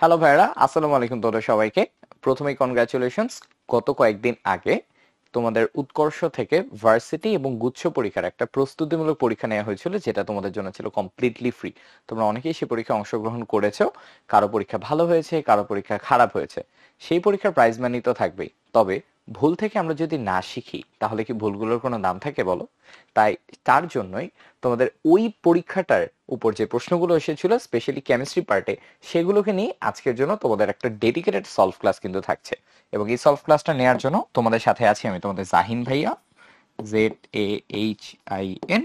Hello ভাইরা, আসসালামু আলাইকুম তোদের সবাইকে। প্রথমেই কনগ্রাচুলেশনস। গত কয়েকদিন আগে তোমাদের উৎকর্ষ থেকে ভার্সিটি এবং গুচ্ছ পরীক্ষার একটা প্রস্তুতিমূলক পরীক্ষা নেওয়া হয়েছিল, যেটা তোমাদের জন্য ছিল কমপ্লিটলি ফ্রি। তোমরা অনেকেই সেই পরীক্ষায় অংশগ্রহণ করেছো। কারো পরীক্ষা ভালো হয়েছে, কারো পরীক্ষা খারাপ হয়েছে। সেই পরীক্ষার প্রাইজ মানি তো থাকবেই, তবে ভুল থেকে আমরা যদি না শিখি তাহলে কি ভুলগুলোর কোনো দাম থাকে বলো? তাই তার জন্যই তোমাদের ওই পরীক্ষাটার উপর যে প্রশ্নগুলো এসেছিল স্পেশালি কেমিস্ট্রি পার্টে, সেগুলোকে নিয়ে আজকের জন্য তোমাদের একটা ডেডিকেটেড সলভ ক্লাস কিন্তু থাকছে। এবং এই সলভ ক্লাসটা নেওয়ার জন্য তোমাদের সাথে আছি আমি, তোমাদের জাহিন ভাইয়া, ZAHIN।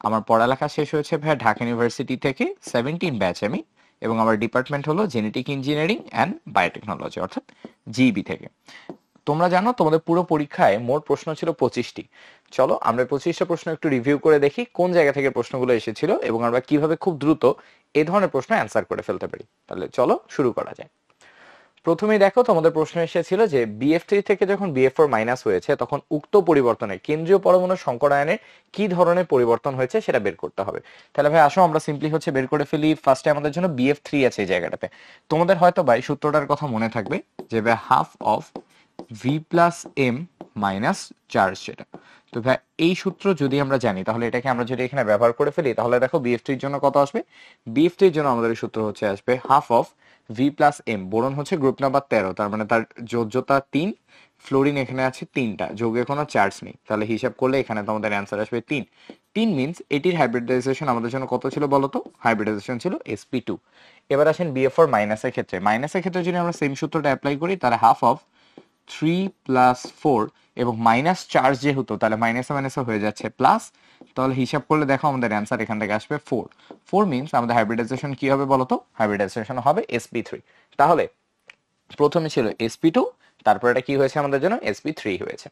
আমার পড়ালেখা শেষ হয়েছে ভাইয়া ঢাকা ইউনিভার্সিটি থেকে, 17 ব্যাচ আমি। এবং আমার ডিপার্টমেন্ট হলো জেনেটিক ইঞ্জিনিয়ারিং অ্যান্ড বায়োটেকনোলজি, অর্থাৎ জিবি থেকে। তোমরা জানো তোমাদের পুরো পরীক্ষায় মোট প্রশ্ন ছিল 25টি। চলো আমরা 25টা প্রশ্ন একটু রিভিউ করে দেখি কোন জায়গা থেকে প্রশ্নগুলো এসেছিল এবং আমরা কিভাবে খুব দ্রুত এই ধরনের প্রশ্ন অ্যান্সার করে ফেলতে পারি। তাহলে চলো শুরু করা যায়। প্রথমেই দেখো তোমাদের প্রশ্ন এসেছিল যে BF3 থেকে যখন BF4 মাইনাস হয়েছে তখন উক্ত পরিবর্তনে কেন্দ্রীয় পরমাণু সংকরায়নের কি ধরনের পরিবর্তন হয়েছে সেটা বের করতে হবে। তাহলে ভাই আসো আমরা সিম্পলি হচ্ছে বের করে ফেলি। ফার্স্টে আমাদের জন্য BF3 আছে এই জায়গাটাতে। তোমাদের হয়তো ভাই সূত্রটার কথা মনে থাকবে যে ভাই half of V plus M minus charge, সেটা। তো ভাই এই সূত্র যদি আমরা জানি তাহলে এটাকে আমরা যদি এখানে ব্যবহার করে ফেলি তাহলে দেখো BF3 এর জন্য কত আসবে। BF3 এর জন্য আমাদের সূত্র হচ্ছে আসবে half of V plus M. Boron হচ্ছে গ্রুপ নাম্বার 13, তার মানে তার যোজ্যতা 3। ফ্লোরিন এখানে আছে 3টা, যৌগে কোনো চার্জ নেই, তাহলে হিসাব করলে এখানে তো আমাদের অ্যান্সার আসবে 3। 3 মিনস এটির হাইব্রিডাইজেশন আমাদের জন্য কত ছিল বলতো? হাইব্রিডাইজেশন ছিল sp2। এবার আসেন BF4 মাইনাসের ক্ষেত্রে। মাইনাসের ক্ষেত্রে যদি আমরা সেম সূত্রটা অ্যাপ্লাই করি তাহলে হাফ অফ 3 + 4, এবং মাইনাস চার্জ যেহেতু তাহলে মাইনাসে মাইনাসে হয়ে যাচ্ছে প্লাস। তাহলে হিসাব করলে দেখো আমাদের অ্যান্সার এখান থেকে আসবে 4। 4 মিনস আমাদের হাইব্রিডাইজেশন কি হবে বলতো? হাইব্রিডাইজেশন হবে sp3। তাহলে প্রথমে ছিল sp2, তারপর এটা কি হয়েছে আমাদের জন্য? sp3 হয়েছে।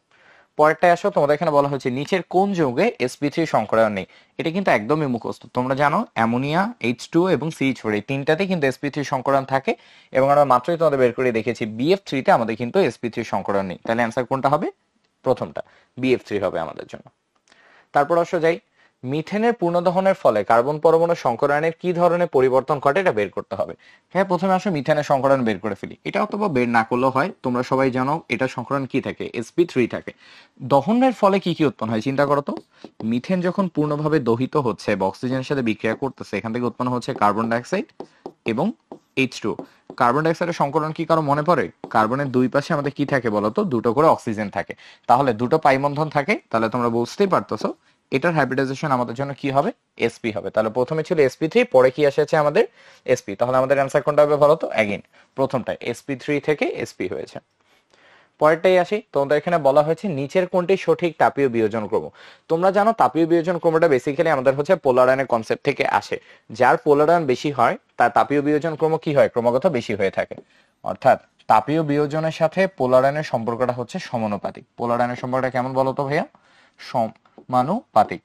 পরেরটায় আসো, তোমাদের এখানে বলা হয়েছে নিচের কোন যৌগে sp3 সংকরায়ন নেই। এটা কিন্তু একদমই মুখস্থ। তোমরা জানো অ্যামোনিয়া, H2 এবং CH4 এই তিনটাতে কিন্তু sp3 সংকরায়ন থাকে, এবং আমরা মাত্রই তোমাদের বের করে দেখেছি BF3 তে আমাদের কিন্তু sp3 সংকরায়ন নেই। তাহলে অ্যান্সার কোনটা হবে? প্রথমটা, BF3 হবে আমাদের জন্য। তারপর আসো যাই, মিথেনের পূর্ণদহনের ফলে কার্বন পরমাণু সংকরায়নের কি ধরনের পরিবর্তন ঘটে এটা বের করতে হবে। হ্যাঁ, প্রথমে আসো মিথেনের সংকরায়ন বের করে ফেলি। এটা অথবা বের না করলেও হয়, তোমরা সবাই জানো এটা সংকরায়ন কি থাকে? sp3 থাকে। দহনের ফলে কি কি উৎপন্ন হয় চিন্তা করো তো। মিথেন যখন পূর্ণভাবে দহিত হচ্ছে বা অক্সিজেনের সাথে বিক্রিয়া করতেছে, এখান থেকে উৎপন্ন হচ্ছে কার্বন ডাইঅক্সাইড এবং H2। কার্বন ডাইঅক্সাইডের সংকলন কি কারো মনে পড়ে? কার্বনের দুই পাশে আমাদের কি থাকে বলতো? দুটো করে অক্সিজেন থাকে। তাহলে দুটো পাই বন্ধন থাকে, তাহলে তোমরা বুঝতেই পারতেছো এটার হাইব্রিডাইজেশন আমাদের জন্য কি হবে? sp হবে। তাহলে প্রথমে ছিল sp3, পরে কি এসেছে আমাদের? sp। তাহলে আমাদের অ্যান্সার কোনটা হবে বলতো? অ্যাগেন প্রথমটা, sp3 থেকে sp হয়েছে। পরেরটাই আসি, তোমাদের এখানে বলা হয়েছে নিচের কোনটি সঠিক তাপীয় বিয়োজন ক্রম। তোমরা জানো তাপীয় বিয়োজন ক্রমটা বেসিক্যালি আমাদের হচ্ছে পোলার আয়নের কনসেপ্ট থেকে আসে। যার পোলার আয়ন বেশি হয় তার তাপীয় বিয়োজন ক্রম কি হয়? ক্রমাগত বেশি হয়ে থাকে। অর্থাৎ তাপীয় বিয়োজনের সাথে পোলার আয়নের সম্পর্কটা হচ্ছে সমানুপাতিক। পোলার আয়নের সম্পর্কটা কেমন বলতো ভাইয়া? সমানুপাতিক।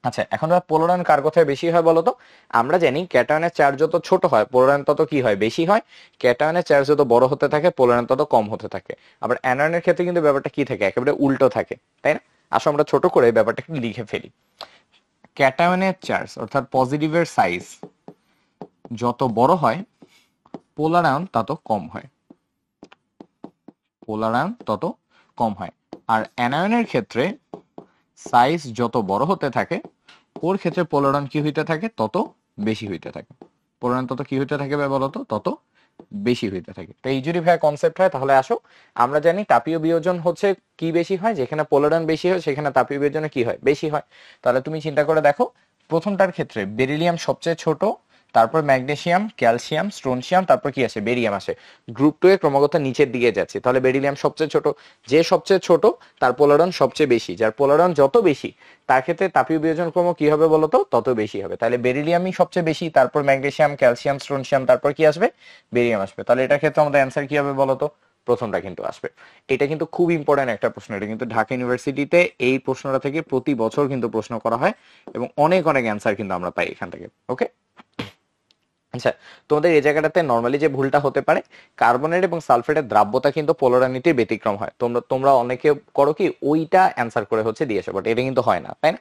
আচ্ছা, এখন পোলার আয়ন কার কথায় বেশি হয় বলতো? আমরা জানি ক্যাটায়নের চার্জ যত ছোট হয় পোলার আয়ন তত কি হয়? বেশি হয়। ক্যাটায়নের চার্জ যত বড় হতে থাকে পোলার আয়ন তত কম হতে থাকে। আবার অ্যানায়নের ক্ষেত্রে কিন্তু ব্যাপারটা কি থাকে? একেবারে উল্টো থাকে, তাই না? আসলে আমরা ছোট করে ব্যাপারটা একটু লিখে ফেলি। ক্যাটায়নের চার্জ অর্থাৎ পজিটিভের সাইজ যত বড় হয় পোলার আয়ন তত কম হয়। পোলার আয়ন তত কম হয়। আর অ্যানায়নের ক্ষেত্রে সাইজ যত বড় হতে থাকে ওর ক্ষেত্রে পোলার আয়ন কি হইতে থাকে? তত বেশি হইতে থাকে। পোলার আয়ন তত কি হইতে থাকে ভাই বলতো? তত বেশি হইতে থাকে। তো এই যদি ভাই কনসেপ্ট হয় তাহলে আসো আমরা জানি তাপীয় বিয়োজন হচ্ছে কি বেশি হয়? যেখানে পোলার আয়ন বেশি হয় সেখানে তাপীয় বিয়োজনে কি হয়? বেশি হয়। তাহলে তুমি চিন্তা করে দেখো, প্রথমটার ক্ষেত্রে বেরিলিয়াম সবচেয়ে ছোট, তারপর ম্যাগনেসিয়াম, ক্যালসিয়াম, স্ট্রোনসিয়াম, তারপর কি আসে? বেরিয়াম আসে। গ্রুপ 2 এ ক্রমাগত নিচের দিকে যাচ্ছে। তাহলে বেরিলিয়াম সবচেয়ে ছোট, যে সবচেয়ে ছোট তার পোলার আয়ন সবচেয়ে বেশি, যার পোলার আয়ন যত বেশি তার ক্ষেত্রে তাপীয় বিয়োজন ক্রম কি হবে বলতো? তত বেশি হবে। তাহলে বেরিলিয়ামই সবচেয়ে বেশি, তারপর ম্যাগনেসিয়াম, ক্যালসিয়াম, স্ট্রোনসিয়াম, তারপর কি আসবে? বেরিয়াম আসবে। তাহলে এটার ক্ষেত্রে আমাদের অ্যান্সার কি হবে বলতো? প্রথমটা কিন্তু আসবে। এটা কিন্তু খুব ইম্পর্টেন্ট একটা প্রশ্ন। এটা কিন্তু ঢাকা ইউনিভার্সিটিতে এই প্রশ্নটা থেকে প্রতি বছর কিন্তু প্রশ্ন করা হয় এবং অনেক অনেক অ্যান্সার কিন্তু আমরা পাই এখান থেকে। ওকে, আচ্ছা, তোমাদের এই জায়গাটাতে নরমালি যে ভুলটা হতে পারে, কার্বনের এবং সালফেটের দ্রাব্যতা কিন্তু পোলারানিতে ব্যতিক্রম হয়। তোমরা অনেকে করো কি ওইটা অ্যান্সার করে হচ্ছে দিয়েছো, বাট এটা কিন্তু হয় না, তাই না?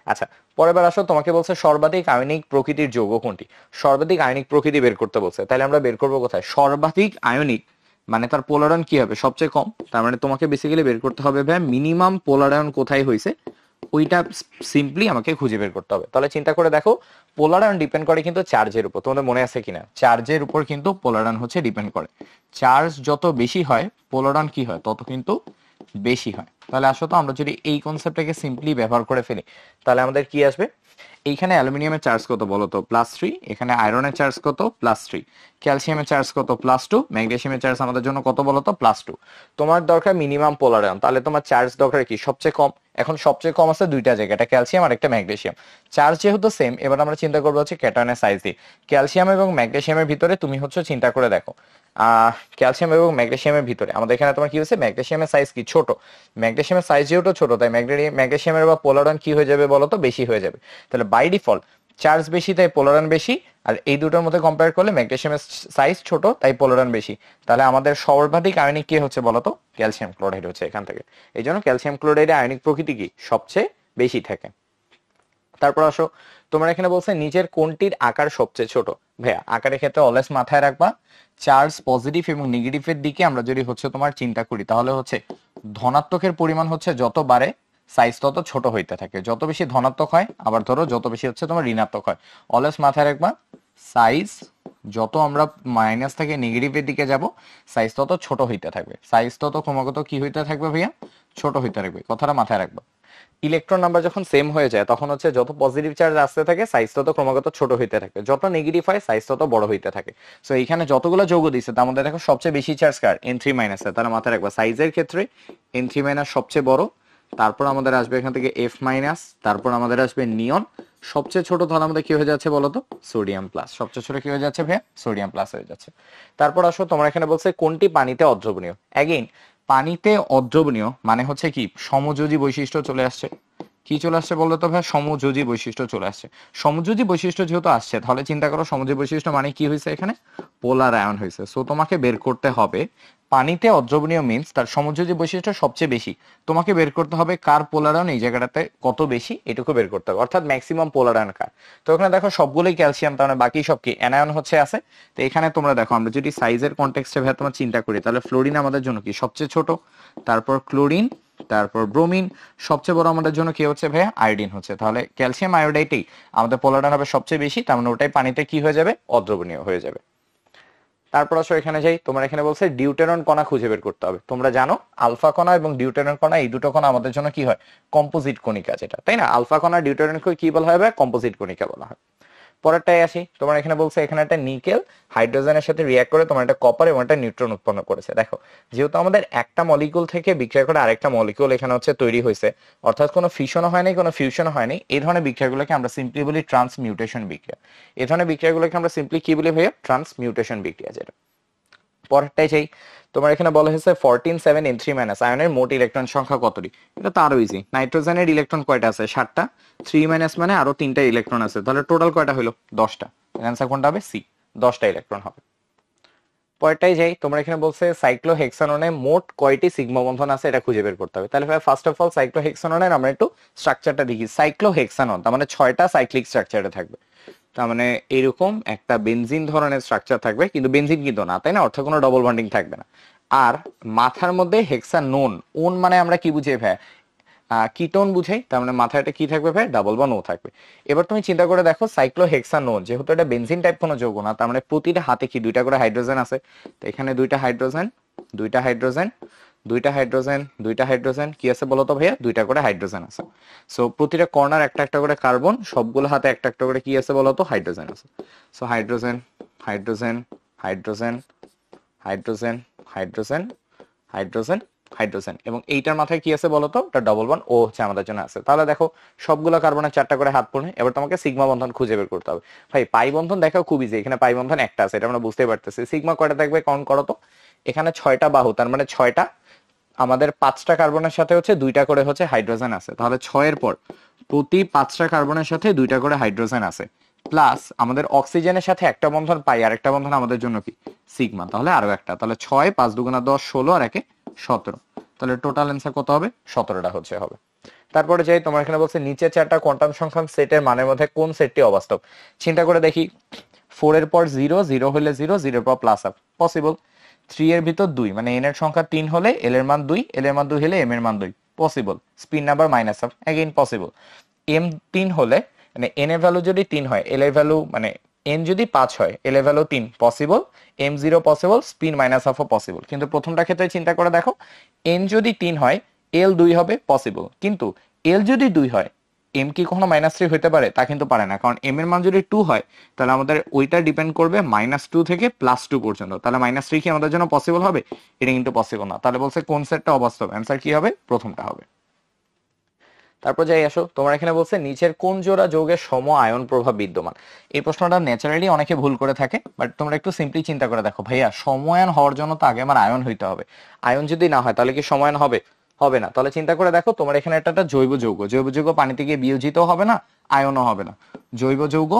আচ্ছা, পরের বার আসো, তোমাকে বলছে সর্বাধিক আয়নিক প্রকৃতির যৌগ কোনটি। সর্বাধিক আয়নিক প্রকৃতি বের করতে বলছে, তাহলে আমরা বের করবো কোথায়? সর্বাধিক আয়নিক মানে তার পোলারন কি হবে? সবচেয়ে কম। তার মানে তোমাকে বেসিক্যালি বের করতে হবে ভাই মিনিমাম পোলারন কোথায় হয়েছে, ওইটা সিম্পলি আমাকে খুঁজে বের করতে হবে। তাহলে চিন্তা করে দেখো, পোলারন ডিপেন্ড করে কিন্তু চার্জের উপর, তোমাদের মনে আছে কিনা? চার্জের উপর কিন্তু পোলারন হচ্ছে ডিপেন্ড করে। চার্জ যত বেশি হয় পোলারন কি হয়? তত কিন্তু বেশি হয়। তাহলে আসো তো আমরা যদি এই কনসেপ্টটাকে সিম্পলি ব্যবহার করে ফেলি, তাহলে আমাদের কি আসবে? এইখানে অ্যালুমিনিয়ামের চার্জ কত বলো তো? +3। এখানে আয়রনের চার্জ কত? +3। ক্যালসিয়ামের চার্জ কত? +2। ম্যাগনেসিয়ামের চার্জ আমাদের জন্য কত বলো তো? +2। তোমার দরকার মিনিমাম পোলারায়ন, তাহলে তোমার চার্জ দরকার কি? সবচেয়ে কম। এখন সবচেয়ে কম আছে দুইটা জায়গায়, একটা ক্যালসিয়াম আর একটা ম্যাগনেসিয়াম। চার্জ যেহেতু সেম, এবার আমরা চিন্তা করবো হচ্ছে ক্যাটায়নের সাইজ দিয়ে। ক্যালসিয়াম এবং ম্যাগনেসিয়ামের ভিতরে তুমি হচ্ছে চিন্তা করে দেখো, ক্যালসিয়াম এবং ম্যাগনেসিয়ামের ভিতরে আমাদের এখানে তোমার কি হচ্ছে? ম্যাগনেসিয়ামের সাইজ কি? ছোট। ম্যাগনেসিয়ামের সাইজ যেহেতু ছোট, তাই ম্যাগনেসিয়ামের বা পোলারন কি হয়ে যাবে বলো তো? বেশি হয়ে যাবে। তাহলে বাই ডিফল্ট চার্জ বেশি তাই পোলারন বেশি, আর এই দুটোর মধ্যে কম্পেয়ার করলে ম্যাগনেসিয়ামের সাইজ ছোট তাই পোলারন বেশি। তাহলে আমাদের সর্বাধিক আয়নিক কি হচ্ছে বলতো? ক্যালসিয়াম ক্লোরাইড হচ্ছে এখান থেকে। এই জন্য ক্যালসিয়াম ক্লোরাইডের আয়নিক প্রকৃতি কি? সবচেয়ে বেশি থাকে। তারপর আসো, তোমার এখানে বলছে নিচের কোনটির আকার সবচেয়ে ছোট। ভাইয়া আকারের ক্ষেত্রে অলওয়েজ মাথায় রাখবা, চার্জ পজিটিভ এবং নেগেটিভের দিকে আমরা যদি হচ্ছে তোমার চিন্তা করি, তাহলে হচ্ছে ধনাত্মকের পরিমাণ হচ্ছে যত বাড়ে সাইজ তত ছোট হইতে থাকে। যত বেশি ধনাত্মক হয়, আবার ধরো যত বেশি হচ্ছে তোমার ঋণাত্মক হয়, অলওয়েজ মাথায় রাখবা সাইজ যত আমরা মাইনাস থেকে নেগেটিভের দিকে যাব, সাইজ তত ছোট হইতে থাকবে। সাইজ তত ক্রমাগত কি হইতে থাকবে ভাইয়া? ছোট হইতে থাকবে। কথাটা মাথায় রাখবা। ইলেকট্রন নাম্বার যখন সেম হয়ে যায়, তখন হচ্ছে যত পজিটিভ চার্জ আসতে থাকে সাইজ তত ক্রমাগত ছোট হইতে থাকে, যত নেগেটিভ হয় সাইজ তত বড় হইতে থাকে। সো এখানে যতগুলো যৌগ দিচ্ছে তার মধ্যে দেখো সবচেয়ে বেশি চার্জ কার? N3- এর। তাহলে মাথায় রাখবা সাইজের ক্ষেত্রে N3- সবচেয়ে বড়, তারপর আমাদের আসবে এখান থেকে F-, তারপর আমাদের আসবে নিয়ন। সবচেয়ে ছোট তাহলে আমাদের কি হয়ে যাচ্ছে বলতো? Sodium plus. সবচেয়ে ছোট কি হয়ে যাচ্ছে ভাইয়া? সোডিয়াম প্লাস হয়ে যাচ্ছে। তারপর আসো, তোমার এখানে বলছে কোনটি পানিতে অদ্রবণীয়। অ্যাগেইন পানিতে অদ্রবণীয় মানে হচ্ছে কি? সমযোজী বৈশিষ্ট্য চলে আসছে। কি চলে আসছে বলতো ভাই? সমযোজী বৈশিষ্ট্য চলে আসছে। সমযোজী বৈশিষ্ট্য যেহেতু আসছে, তাহলে চিন্তা করো সমযোজী বৈশিষ্ট্য মানে কি হয়েছে? এখানে পোলার আয়ন হয়েছে। সো তোমাকে বের করতে হবে পানিতে অদ্রবণীয় মিন্স তার সমযোজী বৈশিষ্ট্য সবচেয়ে বেশি। তোমাকে বের করতে হবে কার পোলার আয়ন এই জায়গাটাতে কত বেশি, এটুকু বের করতে হবে, অর্থাৎ ম্যাক্সিমাম পোলার আয়ন কার। তো এখানে দেখো সবগুলোই ক্যালসিয়াম, তার মানে বাকি সব কি অ্যানায়ন হচ্ছে আছে। তো এখানে তোমরা দেখো, আমরা যদি সাইজের কনটেক্সটে ভাই তোমার চিন্তা করি, তাহলে ফ্লোরিন আমাদের জন্য কি? সবচেয়ে ছোট। তারপর ক্লোরিন, তারপর ব্রোমিন, সবচেয়ে বড় আমাদের জন্য কি হচ্ছে ভাইয়া? আয়োডিন হচ্ছে। তাহলে ক্যালসিয়াম আয়োডাইটেই আমাদের পোলার হবে সবচেয়ে বেশি, তার মানে ওটাই পানিতে কি হয়ে যাবে? অদ্রবণীয় হয়ে যাবে। তারপর আসো এখানে যাই, তোমার এখানে বলছে ডিউটেরন কণা খুঁজে বের করতে হবে। তোমরা জানো আলফা কণা এবং ডিউটেরন কণা এই দুটো কণা আমাদের জন্য কি হয়? কম্পোজিট কণিকা যেটা, তাই না? আলফা কণা ডিউটেরনকে কি বলা হয়? কম্পোজিট কণিকা বলা হয়। পরেরটাই আসি, তোমার এখানে বলছে এখানে একটা নিকেল হাইড্রোজেনের সাথে রিঅ্যাক্ট করে তোমার একটা কপার এবং একটা নিউট্রন উৎপন্ন করেছে। দেখো যেহেতু আমাদের একটা মলিকুল থেকে বিক্রিয়া করে আরেকটা মলিকুল এখানে হচ্ছে তৈরি হয়েছে, অর্থাৎ কোনো ফিশনও হয়নি কোনো ফিউশনও হয়নি, এই ধরনের বিক্রিয়াগুলোকে আমরা সিম্পলি বলি ট্রান্সমিউটেশন বিক্রিয়া। এই ধরনের বিক্রিয়াগুলোকে আমরা সিম্পলি কি বলি ভাইয়া? ট্রান্সমিউটেশন বিক্রিয়া যেটা। পরেরটাই চাই, তোমার এখানে বলা হয়েছে 14 7 N3- আয়নের মোট ইলেকট্রন সংখ্যা কতটি। এটা তো আরো ইজি, নাইট্রোজেনের ইলেকট্রন কয়টা আছে? 7টা। 3- মানে আরো 3টা ইলেকট্রন আছে, তাহলে টোটাল কয়টা হলো? 10টা। অ্যান্সার কোনটা হবে? সি, 10টা ইলেকট্রন হবে। পরেরটাই যাই, তোমরা এখানে বলছে সাইক্লোহেক্সাননে মোট কয়টি সিগমা বন্ধন আছে এটা খুঁজে বের করতে হবে। তাহলে ফার্স্ট অফ অল সাইক্লোহেক্সাননের আমরা একটু স্ট্রাকচারটা দেখি। সাইক্লোহেক্সানন তার মানে 6টা সাইক্লিক স্ট্রাকচারে থাকবে। তার মানে এরকম একটা বেনজিন ধরনের স্ট্রাকচার থাকবে, কিন্তু বেনজিন কিন্তু না, তাই না? অর্থাৎ কোনো ডবল বন্ডিং থাকবে না। আর মাথার মধ্যে হেক্সানোন, ওন মানে আমরা কি বুঝাই ভাই? কিটোন বুঝাই, তার মানে মাথায় এটা কি থাকবে ভাই? ডাবল বা নো থাকবে। এবার তুমি চিন্তা করে দেখো সাইক্লোহেক্সানোন যেহেতু এটা বেনজিন টাইপ কোনো যৌগ না, তার মানে প্রতিটা হাতে কি দুইটা করে হাইড্রোজেন আছে। তো এখানে দুইটা হাইড্রোজেন, দুইটা হাইড্রোজেন, দুইটা হাইড্রোজেন, দুইটা হাইড্রোজেন, কি আছে বলতো ভাইয়া? দুইটা করে হাইড্রোজেন আছে। সো প্রতিটা কর্নার একটা একটা করে কার্বন, সবগুলো হাতে একটা একটা করে কি আছে বলতো? হাইড্রোজেন আছে। So hydrogen, hydrogen, hydrogen, hydrogen, hydrogen, hydrogen, hydrogen, এবং এইটার মাথায় কি আছে বলতো? এটা ডবল বন্ড ও হচ্ছে আমাদের জন্য আছে। তাহলে দেখো সবগুলো কার্বনের 4টা করে হাত পড়ে। এবার তোমাকে সিগমা বন্ধন খুঁজে বের করতে হবে। ভাই পাই বন্ধন দেখাও খুব ইজি, এখানে পাই বন্ধন একটা আছে, এটা আমরা বুঝতেই পারতেছি। সিগমা কয়টা থাকবে কাউন্ট করো তো। এখানে 6টা বাহু, তার মানে 6টা, আমাদের 5টা কার্বনের সাথে হচ্ছে 2টা করে হচ্ছে হাইড্রোজেন আছে। তাহলে 6-এর পর প্রতি 5টা কার্বনের সাথে 2টা করে হাইড্রোজেন আছে, প্লাস আমাদের অক্সিজেনের সাথে একটা বন্ধন পাই, আর একটা বন্ধন আমাদের জন্য কি? সিগমা। তাহলে আরো একটা, তাহলে 6 5 2 10 16 আর 1 17। তাহলে টোটাল অ্যান্সার কত হবে? 17টা হচ্ছে হবে। তারপরে যাই, তোমার এখানে বলছে নিচে চারটা কোয়ান্টাম সংখ্যা সেটের মানের মধ্যে কোন সেটটি অবাস্তব। চিন্তা করে দেখি, 4 এর পর 0, 0 হলে 0, 0 এর পর প্লাস আপ, পসিবল। 3 এর ভিতর 2, মানে n এর সংখ্যা 3 হলে l এর মান 2, l এর মান 2 হলে m এর মান 2, possible. Spin number minus up, again possible. m 3 হলে, মানে n এর ভ্যালু যদি 3 হয়, l এর ভ্যালু মানে n যদি 5 হয়, l এর value 3, possible. m0 possible, spin minus হাফও পসিবল। কিন্তু প্রথমটা ক্ষেত্রে চিন্তা করে দেখো, n যদি 3 হয়, l 2 হবে, পসিবল। কিন্তু l যদি 2 হয়, m কি কখনো -3 হতে পারে? তা কিন্তু পারে না, কারণ m এর মান যদি 2 হয়, তাহলে আমাদের ওইটা ডিপেন্ড করবে -2 থেকে +2 পর্যন্ত। তাহলে -3 কি আমাদের জন্য পসিবল হবে? এটা কিন্তু পসিবল না। তাহলে বলছে কোন সেটটা অবাস্তব, অ্যান্সার কি হবে? প্রথমটা হবে। তারপর যাই আসো, তোমার এখানে বলছে নিচের কোন জোড়া যৌগের সম আয়ন প্রভাব বিদ্যমান। এই প্রশ্নটা ন্যাচারালি অনেকে ভুল করে থাকে, বাট তোমরা একটু সিম্পলি চিন্তা করে দেখো, ভাইয়া সময়ায়ন হওয়ার জন্য তো আগে আমার আয়ন হইতে হবে। আয়ন যদি না হয় তাহলে কি সময়ায়ন হবে? হবে না। তাহলে চিন্তা করে দেখো, তোমার এখানে একটা জৈব যৌগ, জৈব যৌগ পানিতে গিয়ে বিয়োজিত হবে না, আয়নও হবে না। জৈব যৌগ,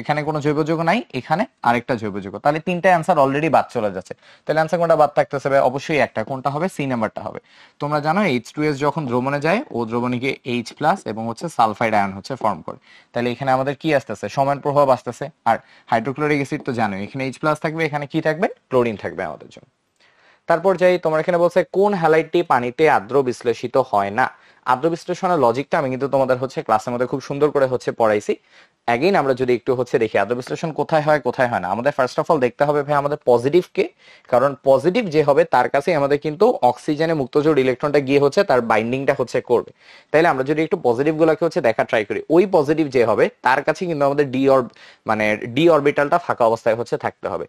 এখানে কোনো জৈব যৌগ নাই, এখানে আরেকটা জৈব যৌগ, তাহলে তিনটা অ্যান্সার অলরেডি বাদ চলে যাচ্ছে। তাহলে অ্যান্সার কোনটা বাদ থাকতেছে? অবশ্যই একটা, কোনটা হবে? সি নাম্বারটা হবে। তোমরা জানো H2S যখন দ্রবণে যায়, ও দ্রবণীকে H+ এবং হচ্ছে সালফাইড আয়ন হচ্ছে ফর্ম করে। তাহলে এখানে আমাদের কি আসতেছে? সমান প্রভাব আসতেছে। আর হাইড্রোক্লোরিক অ্যাসিড তো জানোই, এখানে H+ থাকবে, এখানে কি থাকবে? ক্লোরিন থাকবে আমাদের জন্য। তারপর যাই, তোমার এখানে বলছে কোন হ্যালাইডটি পানিতে আর্দ্র বিশ্লেষিত হয় না। আর্দ্র বিশ্লেষণের লজিকটা আমি কিন্তু তোমাদের হচ্ছে ক্লাসের মধ্যে খুব সুন্দর করে হচ্ছে পড়াইছি। অ্যাগেইন আমরা যদি একটু হচ্ছে দেখি আর্দ্র বিশ্লেষণ কোথায় হয় কোথায় হয় না, আমাদের ফার্স্ট অফ অল দেখতে হবে ভাই আমাদের পজিটিভকে, কারণ পজিটিভ যে হবে তার কাছে আমাদের কিন্তু অক্সিজেনে মুক্তজোড় ইলেকট্রনটা গিয়ে হচ্ছে তার বাইন্ডিংটা হচ্ছে করবে। তাইলে আমরা যদি একটু পজিটিভ গুলোকে হচ্ছে দেখা ট্রাই করি, ওই পজিটিভ যে হবে তার কাছে কিন্তু আমাদের মানে ডি অরবিটালটা ফাঁকা অবস্থায় হচ্ছে থাকতে হবে।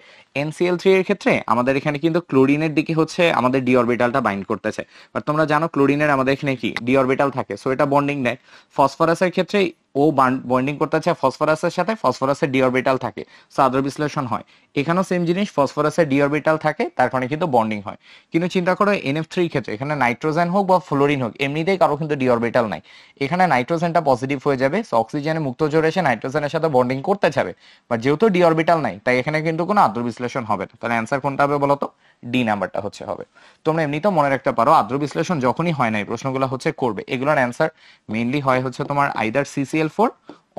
NCl3 এর ক্ষেত্রে আমাদের এখানে কিন্তু ক্লোরিনের দিকে হচ্ছে আমাদের ডি অরবিটালটা বাইন্ড করতেছে, বাট তোমরা জানো ক্লোরিনের আমাদের এখানে কি ডি অরবিটাল থাকে, সো এটা বন্ডিং নেয়। ফসফরাসের ক্ষেত্রে ও বন্ডিং করতে চায় ফসফরাসের সাথে, ফসফরাসের ডি অরবিটাল থাকে, সো আদ্র বিশ্লেষণ হয়। এখানেও সেম জিনিস, ফসফরাসের ডি অরবিটাল থাকে, তার কারণে কিন্তু বন্ডিং হয়। কিন্তু চিন্তা করো NF3 ক্ষেত্রে, এখানে নাইট্রোজেন হোক বা ফ্লোরিন হোক, এমনিতেই কারো কিন্তু ডি অরবিটাল নাই, এখানে নাইট্রোজেনটা পজিটিভ হয়ে যাবে, সো অক্সিজেনে মুক্ত জোড় এসে নাইট্রোজেনের সাথে বন্ডিং করতে যাবে, বাট যেহেতু ডি অরবিটাল নাই, তাই এখানে কিন্তু কোনো আদ্র বিশ্লেষণ হবে না। তাহলে অ্যান্সার কোনটা হবে বলতো? ডি নাম্বারটা হচ্ছে হবে। তোমরা এমনিতেও মনে রাখতে পারো, আদ্র বিশ্লেষণ যখনই হয় না এই প্রশ্নগুলো হচ্ছে করবে, এগুলোর অ্যান্সার মেইনলি হয় হচ্ছে তোমার আইদার CCl4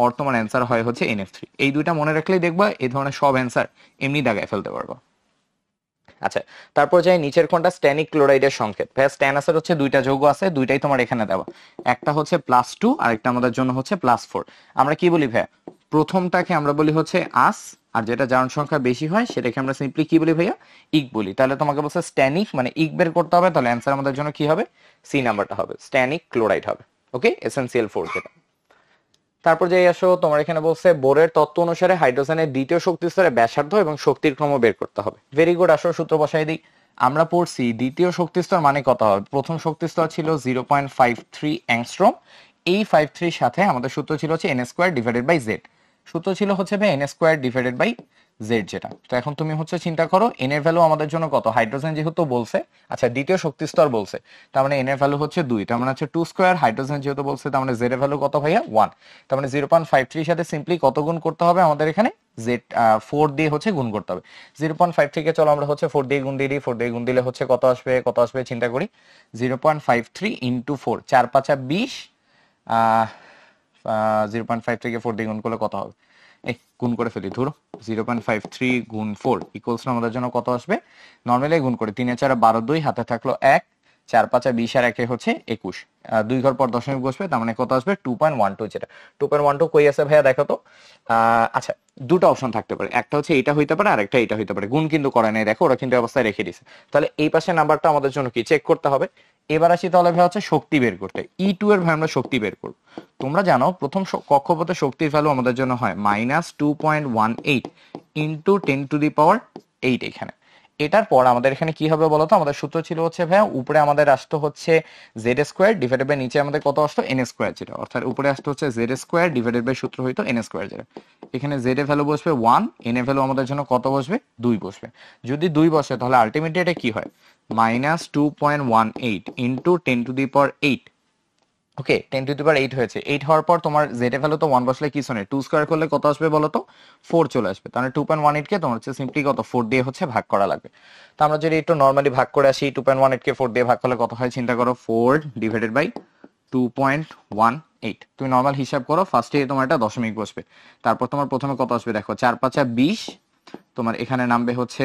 অর তোমার অ্যান্সার হয় হচ্ছে NF3। এই দুইটা মনে রাখলেই দেখবা এই ধরনের সব অ্যান্সার এমনি দাগায় ফেলতে পারবো। আচ্ছা, তারপর যাই নিচের কোনটা স্ট্যানিক ক্লোরাইডের সংকেত। ভাইয়া স্ট্যানাসের হচ্ছে দুইটা যৌগ আছে, দুইটাই তোমার এখানে দেওয়া, একটা হচ্ছে +2 আর একটা আমাদের জন্য হচ্ছে +4। আমরা কি বলি ভাইয়া? প্রথমটাকে আমরা বলি হচ্ছে আস, আর যেটা জারণ সংখ্যা বেশি হয় সেটাকে আমরা সিম্পলি কি বলি ভাইয়া? ইক বলি। তাহলে তোমাকে বলছে স্ট্যানিক মানে ইক বের করতে হবে, তাহলে অ্যান্সার আমাদের জন্য কি হবে? সি নাম্বারটা হবে, স্ট্যানিক ক্লোরাইড হবে। ওকে, SnCl4 যেটা। তারপর যাই আসো, তোমার এখানে বলছে বোরের তত্ত্ব অনুসারে হাইড্রোজেনের দ্বিতীয় শক্তি স্তরে ব্যাসার্ধ এবং শক্তির ক্রম বের করতে হবে। ভেরি গুড, আসো সূত্র বসাই দিই। আমরা পড়ছি দ্বিতীয় শক্তি স্তর মানে কত হবে? প্রথম শক্তি স্তর ছিল 0.53 অ্যাংস্ট্রম। এই 53 সাথে আমাদের সূত্র ছিল হচ্ছে n² / z। সূত্র ছিল হচ্ছে ভাই n² / z যেটা। তো এখন তুমি হচ্ছে চিন্তা করো n এর ভ্যালু আমাদের জন্য কত? হাইড্রোজেন যেহেতু বলছে, আচ্ছা দ্বিতীয় শক্তি স্তর বলছে, তার মানে n এর ভ্যালু হচ্ছে 2, তার মানে হচ্ছে 2²। হাইড্রোজেন যেহেতু বলছে, তার মানে z এর ভ্যালু কত ভাইয়া? 1। তার মানে 0.53 সাথে সিম্পলি কত গুণ করতে হবে আমাদের এখানে? z 4 দিয়ে হচ্ছে গুণ করতে হবে। 0.53 কে চলো আমরা হচ্ছে 4 দিয়ে গুণ দিয়ে দিই। 4 দিয়ে গুণ দিলে হচ্ছে কত আসবে? কত আসবে চিন্তা করি। 0.53 ইন্টু 4, 4 5 20। 0.53 কে 4 দিয়ে গুণ করলে কত হবে? এই গুণ করে ফেলি, ধরো 0.53 গুণ 4 ইকুয়ালস আমাদের জন্য কত আসবে? নর্মালি গুণ করে 3 4 12, 2 হাতে থাকলো 1, 4 5 20 আর 1 হচ্ছে 21, 2 ঘর পর দশমিক বসবে, তার মানে কত আসবে? 2.12। যেটা 2.12 কই আছে ভাইয়া দেখো তো। আচ্ছা, দুটো অপশন থাকতে পারে, একটা হচ্ছে এটা হইতে পারে আর একটা এটা হইতে পারে। গুণ কিন্তু করে নাই, দেখো ওরা কিন্তু অবস্থায় রেখে দিছে। তাহলে এই পাশে নাম্বারটা আমাদের জন্য কি চেক করতে হবে। এবার আসি তাহলে ভাই হচ্ছে শক্তি বের করতে। E2 এর ভাই আমরা শক্তি বের করব। তোমরা জানো প্রথম কক্ষপথে শক্তির ভ্যালু আমাদের জন্য হয় -2.18 ইন্টু 10⁸8 এখানে। এটার পর আমাদের এখানে কি হবে বলতো? আমাদের সূত্র ছিল হচ্ছে ভাইয়া উপরে আমাদের আসতো হচ্ছে z² ডিভাইডেড বাই নিচে আমাদের কত আসতো? n² যেটা, অর্থাৎ উপরে আসতো হচ্ছে z² ডিভাইডেড বাই সূত্র হইতো n² যেটা। এখানে z এর ভ্যালু বসবে 1, n এর ভ্যালু আমাদের জন্য কত বসবে? 2 বসবে। যদি 2 বসে তাহলে আলটিমেটলি এটা কি হয়? -2.18 ইন্টু 10⁸8। ওকে, 10⁸8 হয়েছে। 8 হওয়ার পর তোমার z এর ভ্যালু তো 1 বসলে কিছু নেই, 2² করলে কত আসবে বলো তো? 4 চলে আসবে। তাহলে 2.18 কে তোমার হচ্ছে সিম্পলি কত? 4 দিয়ে হচ্ছে ভাগ করা লাগবে। তো আমরা যদি একটু নরমালি ভাগ করে আসি, 2.18 কে 4 দিয়ে ভাগ করলে কত হয় চিন্তা করো। 4 ডিভাইডেড বাই 2.18। তুমি নর্মাল হিসাব করো, ফার্স্টে তোমার একটা দশমিক বসবে, তারপর তোমার প্রথমে কত আসবে দেখো, 4 5 20, তোমার এখানে নামবে হচ্ছে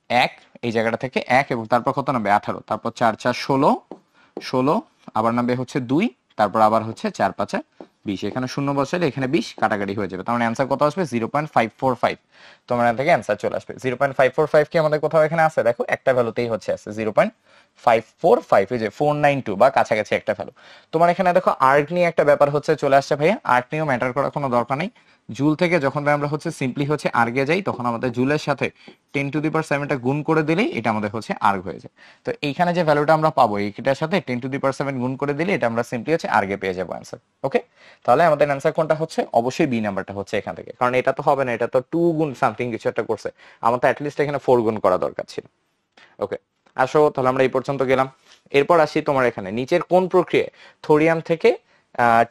1, এই জায়গাটা থেকে 1, এবং তারপর কত নামবে 18, তারপর 4 4 16, 16 আবার নামবে হচ্ছে 2, তারপর আবার হচ্ছে 4 5 20, এখানে শূন্য বসালে এখানে 20 কাটাকাটি হয়ে যাবে, তার মানে অ্যান্সার কত আসবে 0.545। তোমার এখান থেকে অ্যান্সার চলে আসবে 0.545। কি আমাদের কোথাও এখানে আছে দেখো, একটা ভ্যালুতেই হচ্ছে আছে 0.545, এই যে 492 বা কাছাকাছি একটা ভ্যালু। তোমার এখানে দেখো আর্ক নিয়ে একটা ব্যাপার হচ্ছে চলে আসছে ভাইয়া, আর্ক নিয়েও ম্যাটার করার কোনো দরকার নেই। জুল থেকে যখন আমরা হচ্ছে সিম্পলি হচ্ছে আর্গে যাই, তখন আমাদের জুলের সাথে 10⁻7 গুণ করে দিলেই এটা আমাদের হচ্ছে আর্গ হয়ে যায়। তো এইখানে যে ভ্যালুটা আমরা পাবো, এইটার সাথে 10⁻7 গুণ করে দিলে এটা আমরা সিম্পলি হচ্ছে আর্গে পেয়ে যাবো অ্যান্সার। ওকে, তাহলে আমাদের অ্যান্সার কোনটা হচ্ছে, অবশ্যই বি নাম্বারটা হচ্ছে এখান থেকে, কারণ এটা তো হবে না, এটা তো 2 গুণ সামথিং কিছু একটা করছে, আমার তো অ্যাটলিস্ট এখানে 4 গুণ করা দরকার ছিল। ওকে, আসো তাহলে আমরা এই পর্যন্ত গেলাম। এরপর আসি তোমার এখানে নিচের কোন প্রক্রিয়ায় থোরিয়াম থেকে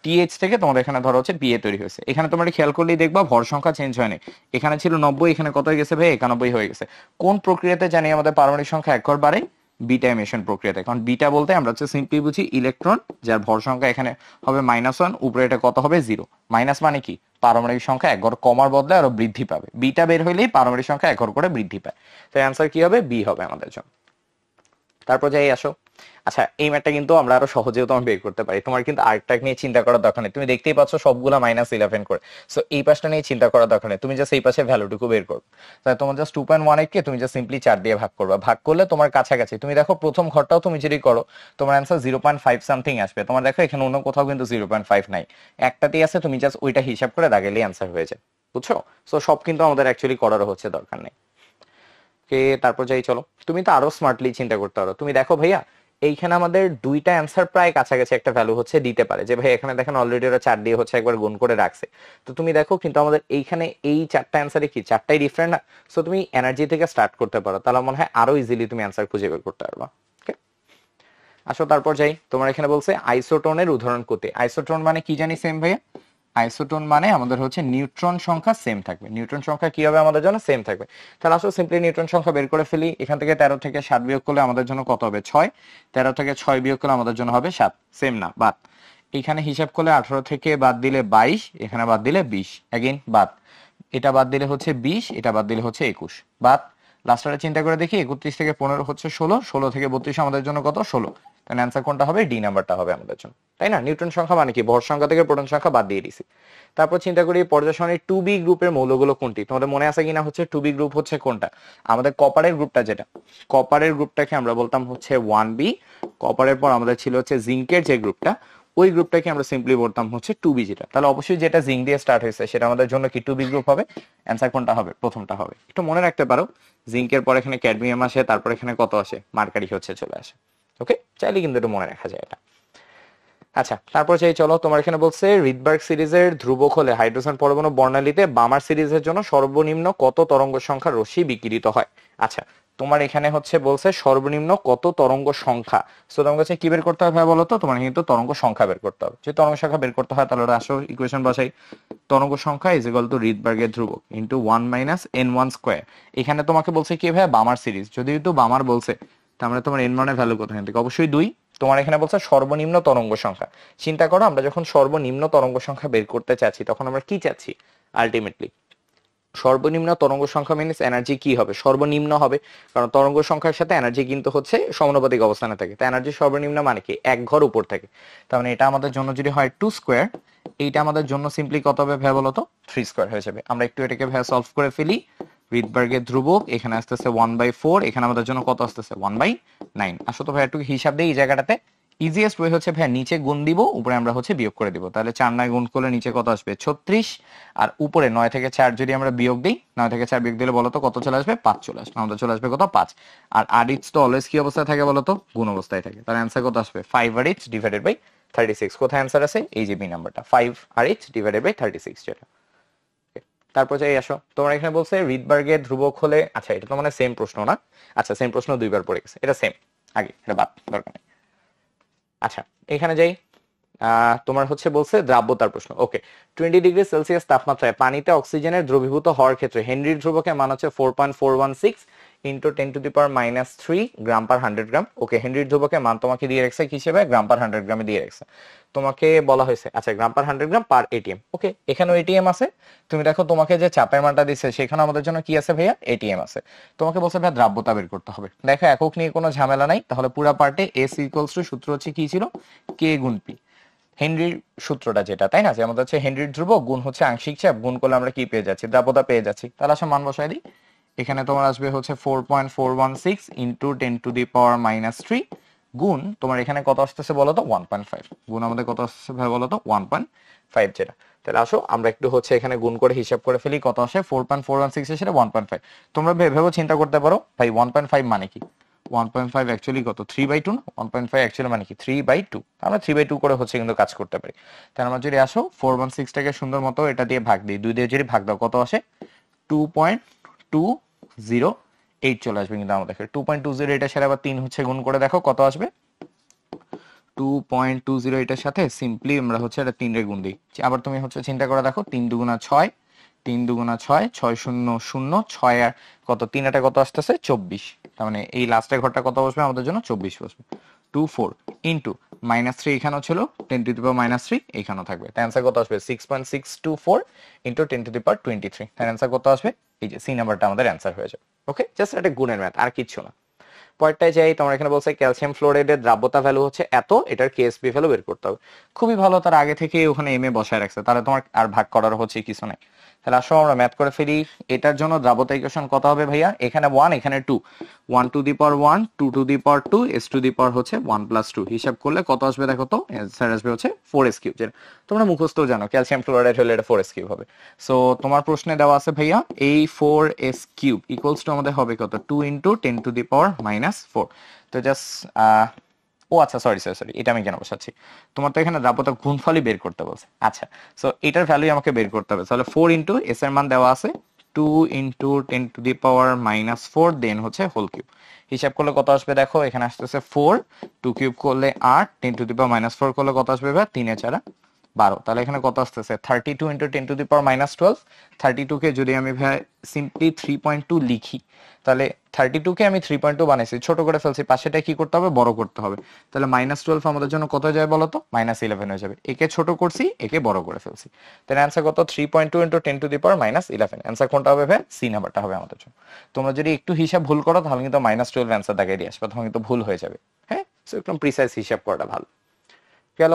টিএইচ থেকে তোমাদের এখানে ধরো হচ্ছে বিএ তৈরি হয়েছে। এখানে তোমরা খেয়াল করলেই দেখবা ভর সংখ্যা চেঞ্জ হয়নি, এখানে ছিল 90, এখানে কত হয়ে গেছে ভাই 91 হয়ে গেছে। কোন প্রক্রিয়াতে জানি আমাদের পারমাণবিক সংখ্যা 1 ঘর বাড়ে, বিটা এমিশন প্রক্রিয়াতে। কারণ বিটা বলতে আমরা হচ্ছে সিম্পলি বুঝি ইলেকট্রন যার ভর সংখ্যা এখানে হবে -1, উপরে এটা কত হবে 0। মাইনাস মানে কি, পারমাণবিক সংখ্যা 1 ঘর কমার বদলে আরো বৃদ্ধি পাবে, বিটা বের হইলেই পারমাণবিক সংখ্যা 1 ঘর করে বৃদ্ধি পায়। তো অ্যান্সার কি হবে, বি হবে আমাদের জন্য। তারপর যাই আসো, আচ্ছা এই ম্যাটটা কিন্তু আমরা আরো সহজেও তোমার বের করতে পারি, তোমার কিন্তু আরেকটা নিয়ে চিন্তা করার দরকার নেই, তুমি দেখতেই পাচ্ছ সবগুলা -11 করে, সো এই পাশটা নিয়ে চিন্তা করার দরকার নেই, তুমি জাস্ট এই পাশে ভ্যালুটুকু বের করবে। তাই তোমার জাস্ট 2.18 কে তুমি জাস্ট সিম্পলি 4 দিয়ে ভাগ করবে, ভাগ করলে তোমার কাছাকাছি, তুমি দেখো প্রথম ঘরটাও তুমি যদি করো তোমার অ্যান্সার 0.5 সামথিং আসবে। তোমার দেখো এখানে অন্য কোথাও কিন্তু 0.5 নাই, একটাতেই আছে, তুমি জাস্ট ওইটা হিসাব করে দাগেলেই অ্যান্সার হয়ে যায়, বুঝছো? সো সব কিন্তু আমাদের অ্যাকচুয়ালি করারও হচ্ছে দরকার নেই। তারপর যাই চলো, তুমি তো আরো স্মার্টলি চিন্তা করতে পারো, তুমি দেখো ভাইয়া এইখানে আমাদের দুইটা অ্যান্সার প্রায় কাছাকাছি একটা ভ্যালু হচ্ছে দিতে পারে, যে ভাই এখানে দেখেন অলরেডি ওরা 4 দিয়ে হচ্ছে একবার গুণ করে রাখছে। তো তুমি দেখো কিন্তু আমাদের এইখানে এই 4টা অ্যান্সারে কি 4টাই ডিফারেন্ট না, সো তুমি এনার্জি থেকে স্টার্ট করতে পারো, তাহলে মনে হয় আরো ইজিলি তুমি অ্যান্সার খুঁজে বের করতে পারবা। ওকে, আসো তারপর যাই, তোমার এখানে বলছে আইসোটোনের উদাহরণ করতে। আইসোটোন মানে কি জানি সেম ভাইয়া, আইসোটোন মানে আমাদের হচ্ছে নিউট্রন সংখ্যা সেম থাকবে, নিউট্রন সংখ্যা কি হবে আমাদের জন্য সেম থাকবে। তাহলে আসলে সিম্পলি নিউট্রন সংখ্যা বের করে ফেলি, এখান থেকে 13 থেকে 7 বিয়োগ করলে আমাদের জন্য কত হবে 6, 13 থেকে 6 বিয়োগ করলে আমাদের জন্য হবে 7, সেম না বাদ। এখানে হিসাব করলে 18 থেকে বাদ দিলে 22, এখানে বাদ দিলে 20, এগেইন বাদ, এটা বাদ দিলে হচ্ছে 20, এটা বাদ দিলে হচ্ছে 21, বাদ। লাস্টটা চিন্তা করে দেখি, 31 থেকে 15 হচ্ছে 16, 16 থেকে 32 আমাদের জন্য কত 16, তাহলে অ্যান্সার কোনটা হবে, ডি নাম্বারটা হবে আমাদের জন্য, তাই না? নিউট্রন সংখ্যা মানে কি, ভর সংখ্যা থেকে প্রোটন সংখ্যা বাদ দিয়ে দিছি। তারপর চিন্তা করি পর্যায় সারণীর 2b গ্রুপের মৌলগুলো কোনটি, তোমাদের মনে আছে কিনা হচ্ছে 2b গ্রুপ হচ্ছে কোনটা, আমাদের কপারের গ্রুপটা, যেটা কপারের গ্রুপটাকে আমরা বলতাম হচ্ছে 1b, কপারের পর আমাদের ছিল হচ্ছে জিঙ্কের যে গ্রুপটা, ওই গ্রুপটাকে আমরা সিম্পলি বলতাম হচ্ছে 2b, যেটা তাহলে অবশ্যই যেটা জিঙ্ক দিয়ে স্টার্ট হয়েছে সেটা আমাদের জন্য কি 2b গ্রুপ হবে। অ্যান্সার কোনটা হবে, প্রথমটা হবে, একটু মনে রাখতে পারো, জিঙ্কের পর এখানে ক্যাডমিয়াম আসে, তারপর এখানে কত আসে, মার্কারি হচ্ছে চলে আসে। ওকে, চাইলে কিন্তু একটু মনে রাখা যায় এটা। আচ্ছা তারপর চাই চলো, তোমার এখানে বলছে রিডবার্গ সিরিজের ধ্রুবক হলে হাইড্রোজেন পরমাণু বর্ণালীতে বামার সিরিজের জন্য সর্বনিম্ন কত তরঙ্গ সংখ্যা রশ্মি বিকিরিত হয়। আচ্ছা তোমার এখানে হচ্ছে বলছে সর্বনিম্ন কত তরঙ্গ সংখ্যা, সো তোমার কাছে কি বের করতে হবে বলো তো, তোমার কিন্তু তরঙ্গ সংখ্যা বের করতে হবে, যদি তরঙ্গ সংখ্যা বের করতে হয় তাহলে ওরা আসো ইকুয়েশন বসাই, তরঙ্গ সংখ্যা ইজ ইকুয়াল টু রিডবার্গের ধ্রুবক ইনটু 1 - n1 স্কয়ার। এখানে তোমাকে বলছে কি ভাই বামার সিরিজ, যদি তো বামার বলছে তার মানে তোমার n1 এর ভ্যালু কত, এখান থেকে অবশ্যই 2। তোমার এখানে বলছে সর্বনিম্ন তরঙ্গ সংখ্যা, চিন্তা করো আমরা যখন সর্বনিম্ন তরঙ্গ সংখ্যা বের করতে চাচ্ছি তখন আমরা কি চাচ্ছি, আলটিমেটলি সর্বনিম্ন তরঙ্গ সংখ্যা মিনস এনার্জি কি হবে, সর্বনিম্ন হবে, কারণ তরঙ্গ সংখ্যার সাথে এনার্জি কিন্তু হচ্ছে সমানুপাতিক অবস্থানে থাকে, তাই এনার্জি সর্বনিম্ন মানে কি 1 ঘর উপর থাকে, তার মানে এটা আমাদের জন্য যদি হয় 2 স্কয়ার, এইটা আমাদের জন্য সিম্পলি কত হবে ভাই বলো তো, 3 স্কয়ার হয়ে যাবে। আমরা একটু এটাকে ভাই সলভ করে ফেলি, রিডবার্গের ধ্রুবক এখানে আসতেছে 1/4, এখানে আমাদের জন্য কত আসতেছে 1/9। আসলে তো ভাই একটু হিসাব দেই এই জায়গাটাতে, ইজিয়েস্ট ওয়ে হচ্ছে ভাই নিচে গুণ দিব, উপরে আমরা হচ্ছে বিয়োগ করে দিব, তাহলে 4 9 গুণ করলে নিচে কত আসবে 36, আর উপরে 9 থেকে 4 যদি আমরা বিয়োগ দিই, 9 থেকে 4 বিয়োগ দিলে বলতো কত চলে আসবে 5 চলে আসবে, আমাদের চলে আসবে কত 5। আর আরএইচ তো অলওয়েজ কি অবস্থায় থাকে বলতো, গুণ অবস্থায় থাকে, তার অ্যান্সার কত আসবে 5 আরএইচ ডিভাইডেড বাই 36। কোথায় অ্যান্সার আছে, এই যে বি নাম্বারটা 5 আরএইচ ডিভাইডেড বাই 36 যেটা। তারপর যাই আসো, তোমার এখানে বলছে রিডবার্গের ধ্রুবক হলে, আচ্ছা এটা তো মানে সেম প্রশ্ন না, আচ্ছা সেম প্রশ্ন দুইবার পড়ে গেছে, এটা সেম, আগে এটা বাদ দরকার নেই। আচ্ছা এখানে যাই, তোমার হচ্ছে বলছে দ্রাব্যতার প্রশ্ন। ওকে, 20°C তাপমাত্রায় পানিতে অক্সিজেনের দ্রবীভূত হওয়ার ক্ষেত্রে হেনরির ধ্রুবকের মান হচ্ছে 4.416, ইন্টু 10⁻³ গ্রাম পার 100 গ্রাম। ওকে, হেনরির ধ্রুবকের মান তোমাকে দিয়ে রাখছে কি হিসেবে? গ্রাম পার 100 গ্রামে দিয়ে রাখছে। তোমাকে বলা হয়েছে আচ্ছা গ্রাম পার 100 গ্রাম পার এটিএম। ওকে, এখানেও এটিএম আছে। তুমি দেখো তোমাকে যে চাপের মানটা দিচ্ছে সেখানে আমাদের জন্য কি আছে ভাইয়া? এটিএম আছে। তোমাকে বলছে ভাইয়া দ্রাব্যতা বের করতে হবে। দেখো একক নিয়ে কোনো ঝামেলা নাই, তাহলে পুরা পার্টে এস ইকুয়ালস টু সূত্র হচ্ছে কি ছিল? কে গুণ পি। হেনরির সূত্রটা যেটা, তাই না, যে আমাদের হচ্ছে হেনরির ধ্রুবক গুণ হচ্ছে আংশিক চাপ, গুণ করলে আমরা কি পেয়ে যাচ্ছি? দ্রাব্যতা পেয়ে যাচ্ছি। তাহলে আসলে মান বসাই দিই। এখানে তোমার আসবে হচ্ছে 4.416 ইন্টু 10⁻³ গুণ তোমার এখানে কত আসতেছে বলো তো? 1.5 গুণ আমাদের কত আসতেছে ভাই বলো তো? 1.5 যেটা। তাহলে আসো আমরা একটু হচ্ছে এখানে গুণ করে হিসাব করে ফেলি কত আসে। 4.416 এর সাথে 1.5। তোমরা ভেবে চিন্তা করতে পারো ভাই 1.5 মানে কি? 1.5 অ্যাকচুয়ালি কত? 3/2 না? 1.5 অ্যাকচুয়ালি মানে কি? 3/2। আমরা 3/2 করে হচ্ছে কিন্তু কাজ করতে পারি। তাহলে আমরা যদি আসো 416টাকে সুন্দর মতো এটা দিয়ে ভাগ দিই, 2 দিয়ে যদি ভাগ দাও কত আসে? 2.208 চলে আসবে কিন্তু আমাদের 2.208 এর সাথে আবার 3 হচ্ছে গুণ করে দেখো কত আসবে? 2.208 এর সাথে সিম্পলি আমরা হচ্ছে এটা 3 রে গুণ দিই। আবার তুমি হচ্ছে চিন্তা করে দেখো 3 দুগুণা 6, 3 দুগুণা 6, 6 শূন্য 0, 6 আর কত 3 এটা কত আসতেছে? 24। তার মানে এই লাস্টের ঘরটা কত বসবে আমাদের জন্য? 24 বসবে। 24 ইন্টু -3 এখানেও ছিল, 10⁻³ এখানেও থাকবে। তাই অ্যান্সার কত আসবে? 6.624 ইন্টু 10⁻23। তার অ্যান্সার কত আসবে? এই যে সি নাম্বারটা আমাদের অ্যান্সার হয়ে যাবে। ওকে, জাস্ট একটা গুণের ম্যাথ, আর কিচ্ছু না। পরেরটায় যাই, তোমার এখানে বলছে ক্যালসিয়াম ফ্লোরাইডের দ্রাব্যতা ভ্যালু হচ্ছে এত, এটার কেএসপি ভ্যালু বের করতে হবে। খুবই ভালো, তার আগে থেকে ওখানে এম এ বসায় রাখছে, তাহলে তোমার আর ভাগ করার হচ্ছে কিছু নাই। তাহলে আসো আমরা ম্যাথ করে ফেলি। এটার জন্য দ্রাব্যতা ইকুয়েশন কত হবে ভাইয়া? এখানে 1, এখানে 2, 1 to the power 1, 2 to the power 2, s to the power হচ্ছে 1 প্লাস 2। হিসাব করলে কত আসবে দেখো তো? অ্যান্সার আসবে হচ্ছে 4s কিউব। যেটা তোমরা মুখস্থ জানো, ক্যালসিয়াম ফ্লোরাইড হলে এটা 4s কিউব হবে। সো তোমার প্রশ্নে দেওয়া আছে ভাইয়া এই 4s কিউব ইকুয়ালস টু আমাদের হবে কত? 2 ইন্টু 10⁻⁻4। তো জাস্ট ও আচ্ছা, সরি, এটা আমি কেন বসাচ্ছি? তোমার তো এখানে দ্রাব্যতা গুণফলই বের করতে বলছে। আচ্ছা, সো এটার ভ্যালু আমাকে বের করতে হবে। তাহলে 4 ইন্টু এস এর মান দেওয়া আছে 2 ইন্টু 10⁻⁻4 দেন হচ্ছে হোল কিউব। হিসাব করলে কত আসবে দেখো? এখানে আসতেছে 4, 2 কিউব করলে 8, 10⁻⁻4 করলে কত আসবে ভাই? 3 এ 4 12। তাহলে এখানে কত আসতেছে? 32 ইন্টু 10⁻12। 32 কে যদি আমি ভাই সিম্পলি 3.2 লিখি, তাহলে 32 কে আমি 3.2 বানাইছি, ছোট করে ফেলছি, পাশেটা কি করতে হবে? বড় করতে হবে। তাহলে -12 আমাদের জন্য কত যায় বলো তো? -11 হয়ে যাবে। একে ছোট করছি, একে বড় করে ফেলছি। তাহলে অ্যান্সার কত? 3.2 ইন্টু 10⁻11। অ্যান্সার কোনটা হবে ভাই? সি নাম্বারটা হবে আমাদের জন্য। তোমরা যদি একটু হিসাব ভুল করো তাহলে কিন্তু -12 অ্যান্সার দাগিয়ে দিয়ে আসবে, তখন কিন্তু ভুল হয়ে যাবে। হ্যাঁ, সো একদম প্রিসাইজ হিসাব করাটা ভালো। গেল।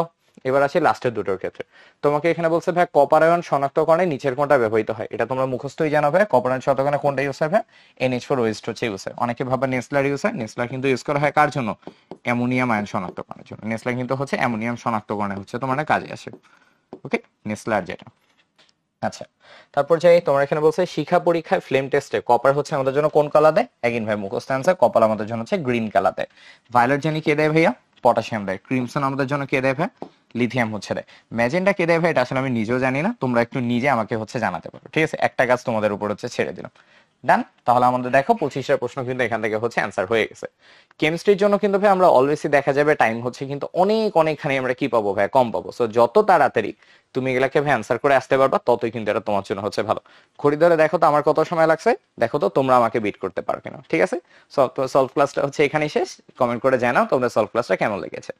এবার আসি লাস্টের দুটোর ক্ষেত্রে। তোমাকে এখানে বলছে ভাই কপার আয়ন শনাক্তকরণে নিচের কোনটা ব্যবহৃত হয়? এটা তোমরা মুখস্থই জানো ভাই। কপার আয়ন শনাক্তকরণে কোনটা ইউজ হয় ভাই? NH4OH হচ্ছে ইউজ হয়। অনেকে ভাবে নেসলার ইউজ হয়। নেসলার কিন্তু ইউজ করা হয় কার জন্য? অ্যামোনিয়াম আয়ন শনাক্তকরণের জন্য। নেসলার কিন্তু হচ্ছে অ্যামোনিয়াম শনাক্তকরণে হচ্ছে তোমার কাজে আসে। ওকে, নেসলার যেটা। আচ্ছা, তারপর যাই, তোমার এখানে বলছে শিখা পরীক্ষায় ফ্লেম টেস্টে কপার হচ্ছে আমাদের জন্য কোন কালার দেয়? এগেইন ভাই মুখস্থ অ্যান্সার, কপার আমাদের জন্য হচ্ছে গ্রিন কালার দেয়। ভায়োলেট জানি কে দেয় ভাইয়া? পটাশিয়াম দেয়। ক্রিমসন আমাদের জন্য কে দেয় ভাই? লিথিয়াম হচ্ছে দেয়। ম্যাজেন্টা কে দেয় ভাই? এটা আসলে আমি নিজেও জানি না, তোমরা একটু নিজে আমাকে হচ্ছে জানাতে পারো। ঠিক আছে, একটা কাজ তোমাদের উপর হচ্ছে ছেড়ে দিলাম। ডান। তাহলে আমাদের দেখো 25টা প্রশ্ন কিন্তু এখান থেকে হচ্ছে অ্যান্সার হয়ে গেছে। কেমিস্ট্রির জন্য কিন্তু ভাই আমরা অলওয়েজই দেখা যাবে টাইম হচ্ছে কিন্তু অনেকখানি আমরা কি পাবো ভাই? কম পাবো। সো যত তাড়াতাড়ি তুমি এগুলাকে ভাই অ্যান্সার করে আসতে পারবা ততই কিন্তু এটা তোমার জন্য হচ্ছে ভালো। ঘড়ি ধরে দেখো তো আমার কত সময় লাগছে, দেখো তো তোমরা আমাকে বিট করতে পারো কিনা। ঠিক আছে, সলভ ক্লাসটা হচ্ছে এখানেই শেষ। কমেন্ট করে জানাও তোমাদের সলভ ক্লাসটা কেমন লেগেছে।